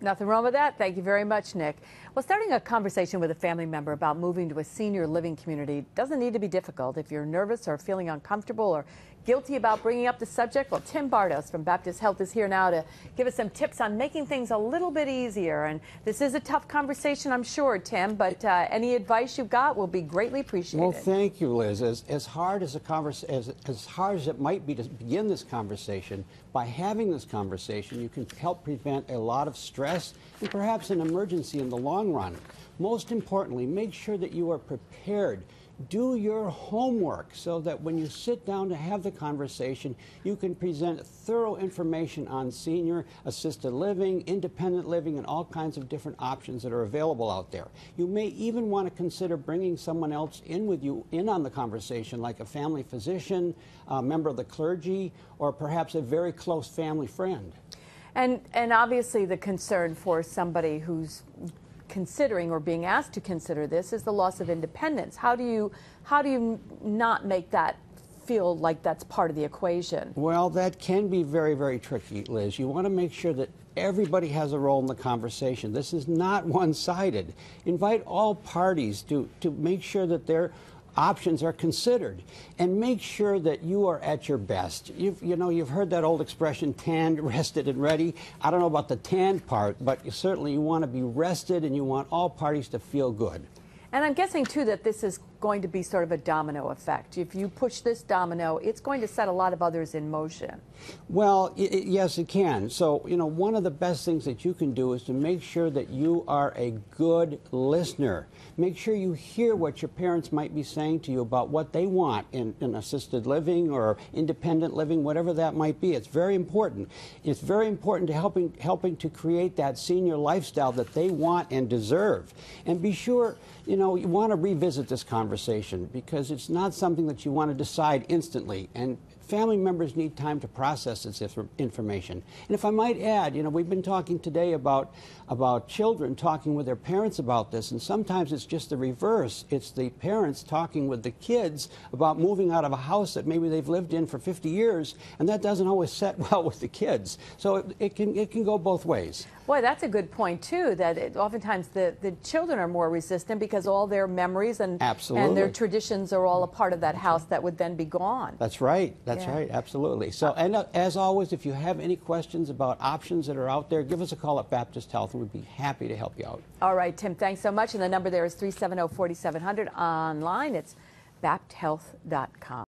Nothing wrong with that. Thank you very much, Nick. Well, starting a conversation with a family member about moving to a senior living community doesn't need to be difficult. If you're nervous or feeling uncomfortable or guilty about bringing up the subject, well, Tim Bardos from Baptist Health is here now to give us some tips on making things a little bit easier. And this is a tough conversation, I'm sure, Tim, but any advice you've got will be greatly appreciated. Well, thank you, Liz. As hard as it might be to begin this conversation, by having this conversation, you can help prevent a lot of stress and perhaps an emergency in the long run. Most importantly, make sure that you are prepared. Do your homework so that when you sit down to have the conversation, you can present thorough information on senior assisted living, independent living, and all kinds of different options that are available out there. You may even want to consider bringing someone else in with you on the conversation, like a family physician, a member of the clergy, or perhaps a very close family friend. And obviously the concern for somebody who's considering or being asked to consider this is the loss of independence. How do you not make that feel like that's part of the equation? Well, that can be very, very tricky, Liz. You want to make sure that everybody has a role in the conversation. This is not one-sided. Invite all parties to make sure that their options are considered, and make sure that you are at your best. You've heard that old expression, tanned, rested, and ready. I don't know about the tanned part, but certainly you want to be rested and you want all parties to feel good. And I'm guessing, too, that this is going to be sort of a domino effect. If you push this domino, it's going to set a lot of others in motion. Well, yes, it can. So, one of the best things that you can do is to make sure that you are a good listener. Make sure you hear what your parents might be saying to you about what they want in assisted living or independent living, whatever that might be. It's very important. It's very important to helping to create that senior lifestyle that they want and deserve. And be sure, you want to revisit this conversation, because it's not something that you want to decide instantly. And family members need time to process this information. And if I might add, we've been talking today about children talking with their parents about this, and sometimes it's just the reverse. It's the parents talking with the kids about moving out of a house that maybe they've lived in for 50 years, and that doesn't always set well with the kids. So it can go both ways. Boy, that's a good point, too, that oftentimes the children are more resistant because all their memories and their traditions are all a part of that house that would then be gone. That's right. That's right. Absolutely. So, and as always, if you have any questions about options that are out there, give us a call at Baptist Health, and we'd be happy to help you out. All right, Tim, thanks so much. And the number there is 370-4700. Online, it's bapthealth.com.